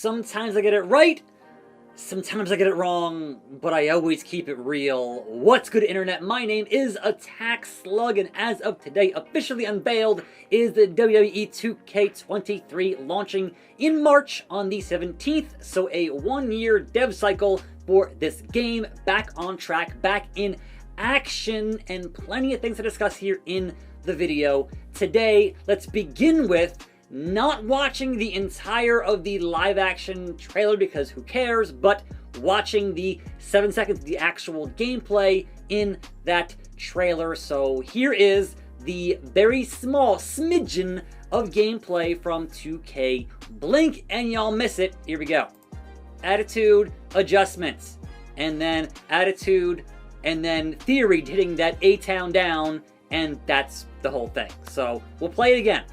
Sometimes I get it right, sometimes I get it wrong, but I always keep it real. What's good, internet? My name is attackslug, and as of today, officially unveiled is the WWE 2K23 launching in March on the 17th. So a one-year dev cycle for this game, back on track, back in action, and plenty of things to discuss here in the video. Today, let's begin with not watching the entire of the live action trailer because who cares, but watching the 7 seconds of the actual gameplay in that trailer. So here is the very small smidgen of gameplay from 2K. Blink and y'all miss it. Here we go. Attitude, adjustments, and then attitude, and then theory hitting that A-Town down, and that's the whole thing. So we'll play it again.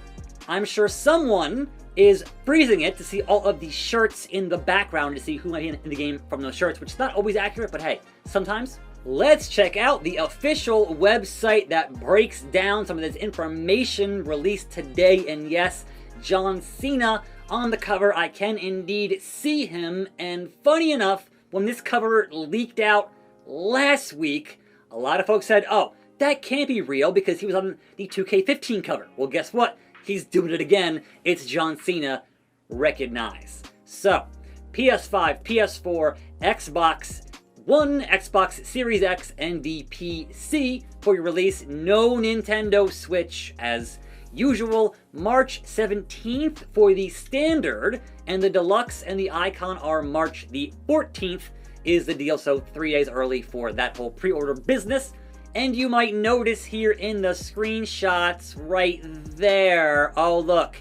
I'm sure someone is freezing it to see all of the shirts in the background to see who might be in the game from those shirts, which is not always accurate, but hey, sometimes. Let's check out the official website that breaks down some of this information released today. And yes, John Cena on the cover. I can indeed see him. And funny enough, when this cover leaked out last week, a lot of folks said, oh, that can't be real because he was on the 2K15 cover. Well, guess what? He's doing it again. It's John Cena. Recognize. So, PS5, PS4, Xbox One, Xbox Series X, and the PC for your release. No Nintendo Switch as usual. March 17th for the standard, and the deluxe and the icon are March the 14th is the deal. So 3 days early for that whole pre-order business. And you might notice here in the screenshots right there, oh look,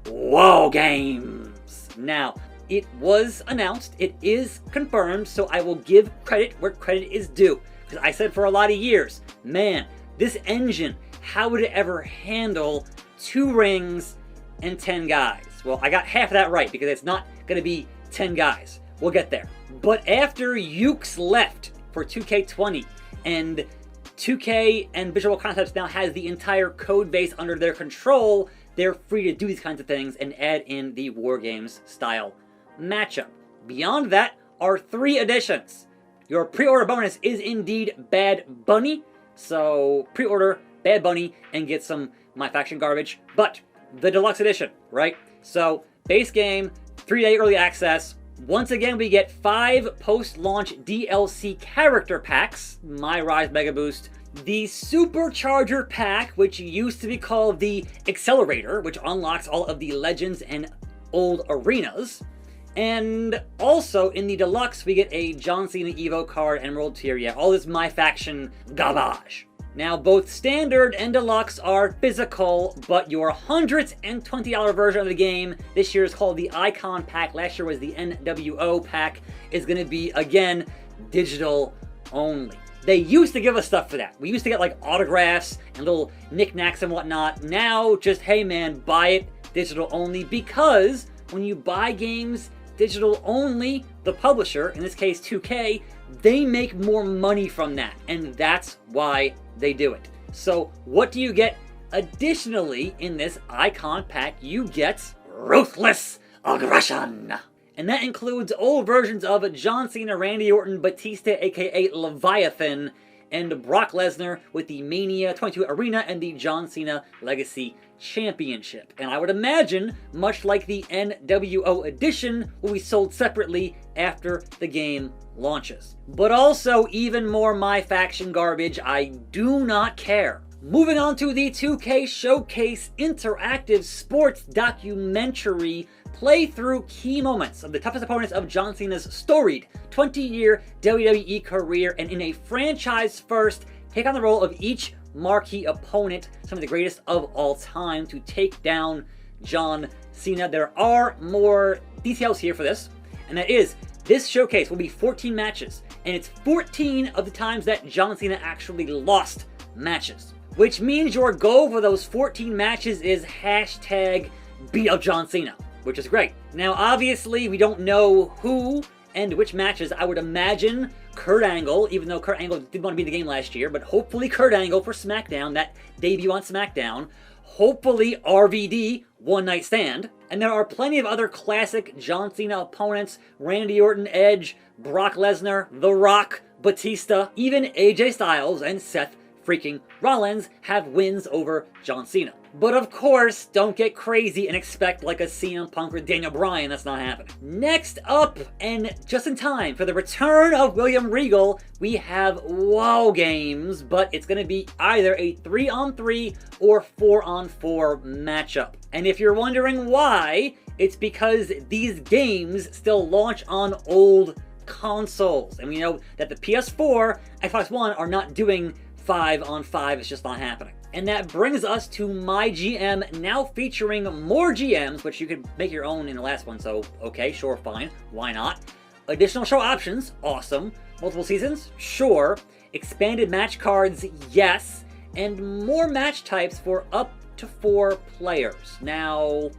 whoa games. Now, it was announced, it is confirmed, so I will give credit where credit is due. Because I said for a lot of years, man, this engine, how would it ever handle 2 rings and 10 guys? Well, I got half of that right, because it's not going to be 10 guys. We'll get there. But after Ukes left for 2K20, and 2K and Visual Concepts now has the entire code base under their control, they're free to do these kinds of things and add in the War Games style matchup. Beyond that are 3 additions. Your pre-order bonus is indeed Bad Bunny, so pre-order Bad Bunny and get some My Faction garbage, but the deluxe edition, right? So base game, 3-day early access. Once again, we get 5 post-launch DLC character packs, My Rise Mega Boost, the Supercharger pack, which used to be called the Accelerator, which unlocks all of the Legends and old arenas, and also in the deluxe, we get a John Cena Evo card, Emerald tier, yeah, all this My Faction garbage. Now, both standard and deluxe are physical, but your $120 version of the game, this year is called the Icon Pack, last year was the NWO Pack, is going to be, again, digital only. They used to give us stuff for that. We used to get, like, autographs and little knickknacks and whatnot. Now, just, hey, man, buy it digital only, because when you buy games digital only, the publisher, in this case 2K, they make more money from that, and that's why they do it. So what do you get additionally in this Icon Pack? You get Ruthless Aggression. And that includes old versions of John Cena, Randy Orton, Batista, aka Leviathan, and Brock Lesnar with the Mania 22 Arena and the John Cena Legacy Championship. And I would imagine, much like the NWO edition, will be sold separately after the game launches. But also, even more My Faction garbage, I do not care. Moving on to the 2K Showcase interactive sports documentary, play through key moments of the toughest opponents of John Cena's storied 20-year WWE career, and in a franchise first, take on the role of each marquee opponent, some of the greatest of all time, to take down John Cena. There are more details here for this, and that is, this showcase will be 14 matches, and it's 14 of the times that John Cena actually lost matches. Which means your goal for those 14 matches is hashtag beat up John Cena, which is great. Now, obviously, we don't know who and which matches. I would imagine Kurt Angle, even though Kurt Angle didn't want to be in the game last year, but hopefully Kurt Angle for SmackDown, that debut on SmackDown. Hopefully RVD, one night stand. And there are plenty of other classic John Cena opponents: Randy Orton, Edge, Brock Lesnar, The Rock, Batista, even AJ Styles and Seth freaking Rollins have wins over John Cena. But of course, don't get crazy and expect like a CM Punk or Daniel Bryan. That's not happening. Next up, and just in time for the return of William Regal, we have WoW games, but it's going to be either a 3-on-3 or 4-on-4 matchup. And if you're wondering why, it's because these games still launch on old consoles. And we know that the PS4, Xbox One are not doing 5-on-5, it's just not happening. And that brings us to My GM, now featuring more GMs, which you could make your own in the last one, so okay, sure, fine, why not? Additional show options, awesome. Multiple seasons, sure. Expanded match cards, yes. And more match types for up to 4 players. Now,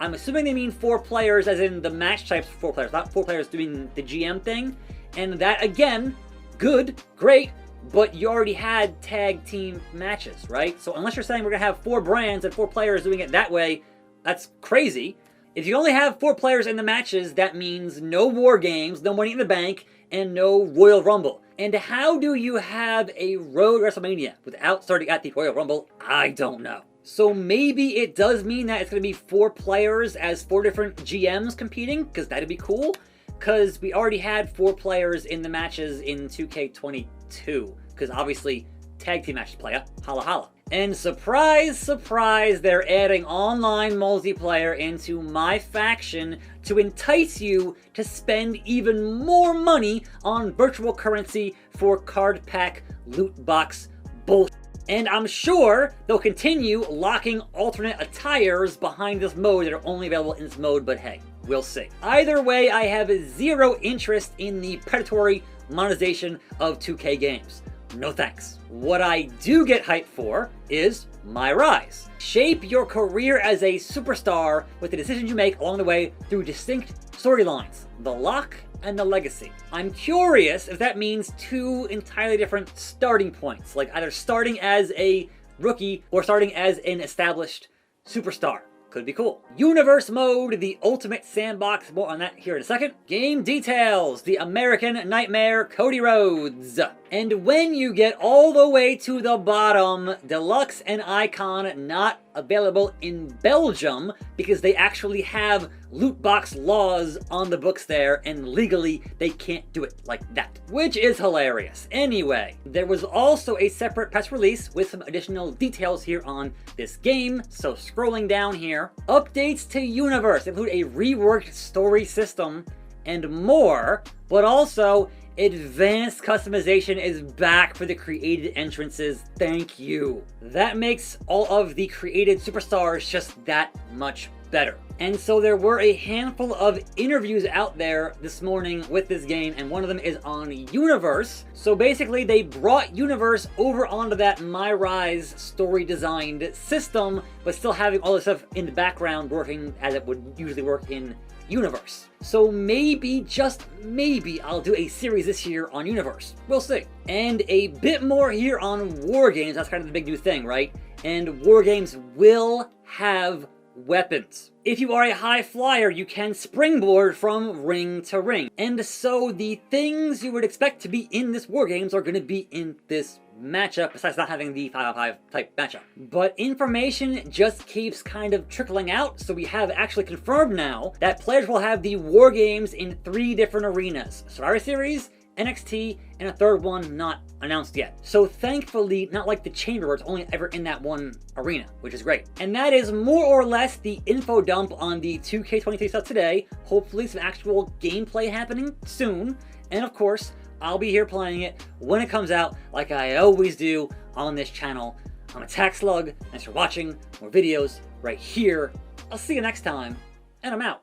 I'm assuming they mean 4 players as in the match types for 4 players, not 4 players doing the GM thing. And that, again, good, great, but you already had tag team matches, right? So unless you're saying we're going to have 4 brands and 4 players doing it that way, that's crazy. If you only have 4 players in the matches, that means no War Games, no Money in the Bank, and no Royal Rumble. And how do you have a Road WrestleMania without starting at the Royal Rumble? I don't know. So maybe it does mean that it's going to be 4 players as 4 different GMs competing, because that'd be cool. Because we already had 4 players in the matches in 2K22. Because obviously, tag team matches playa, holla holla. And surprise, surprise, they're adding online multiplayer into My Faction to entice you to spend even more money on virtual currency for card pack loot box bullshit. And I'm sure they'll continue locking alternate attires behind this mode that are only available in this mode, but hey, we'll see. Either way, I have 0 interest in the predatory monetization of 2K games. No thanks. What I do get hyped for is My Rise. Shape your career as a superstar with the decisions you make along the way through distinct storylines, the lock and the legacy. I'm curious if that means 2 entirely different starting points, like either starting as a rookie or starting as an established superstar. Could be cool. Universe mode, the ultimate sandbox. More on that here in a second. Game details, the American Nightmare, Cody Rhodes. And when you get all the way to the bottom, Deluxe and Icon not available in Belgium because they actually have loot box laws on the books there and legally they can't do it like that, which is hilarious. Anyway, there was also a separate press release with some additional details here on this game. So scrolling down here, updates to Universe include a reworked story system and more, but also advanced customization is back for the created entrances. Thank you. That makes all of the created superstars just that much better. And so there were a handful of interviews out there this morning with this game, and one of them is on Universe. So basically they brought Universe over onto that My Rise story designed system, but still having all this stuff in the background working as it would usually work in Universe. So maybe, just maybe, I'll do a series this year on Universe. We'll see. And a bit more here on War Games. That's kind of the big new thing, right? And War Games will have weapons. If you are a high flyer, you can springboard from ring to ring. And so the things you would expect to be in this War Games are going to be in this matchup, besides not having the 5-on-5 type matchup. But information just keeps kind of trickling out, so we have actually confirmed now that players will have the War Games in 3 different arenas: Survivor Series, NXT, and a third one not announced yet. So thankfully, not like the Chamber where it's only ever in that one arena, which is great. And that is more or less the info dump on the 2K23 stuff today. Hopefully some actual gameplay happening soon. And of course, I'll be here playing it when it comes out, like I always do on this channel. I'm attackslug. Thanks for watching. More videos right here. I'll see you next time, and I'm out.